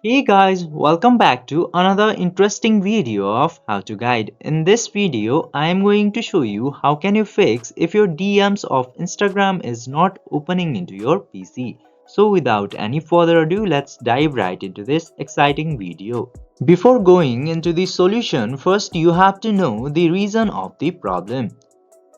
Hey guys, welcome back to another interesting video of how to guide. In this video, I am going to show you how can you fix if your DMs of Instagram is not opening into your PC. So without any further ado, let's dive right into this exciting video. Before going into the solution, first you have to know the reason of the problem.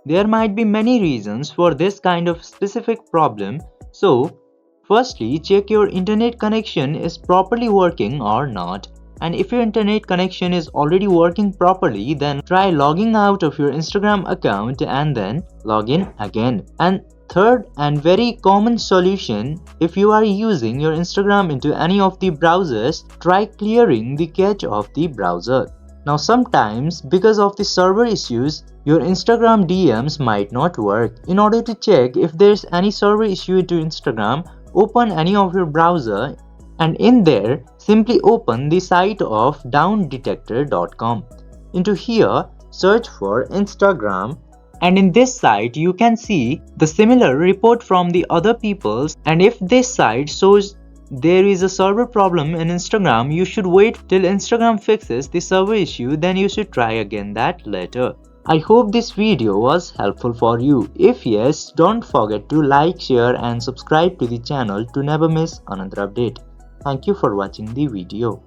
There might be many reasons for this kind of specific problem, so firstly check your internet connection is properly working or not. And if your internet connection is already working properly, then try logging out of your Instagram account and then log in again. And third and very common solution, if you are using your Instagram into any of the browsers, try clearing the cache of the browser. Now sometimes because of the server issues, your Instagram DMs might not work. In order to check if there's any server issue to Instagram, open any of your browser and in there simply open the site of downdetector.com. Into here search for Instagram and in this site you can see the similar report from the other people's, and if this site shows there is a server problem in Instagram, you should wait till Instagram fixes the server issue, then you should try again that later. I hope this video was helpful for you. If yes, don't forget to like, share and subscribe to the channel to never miss another update. Thank you for watching the video.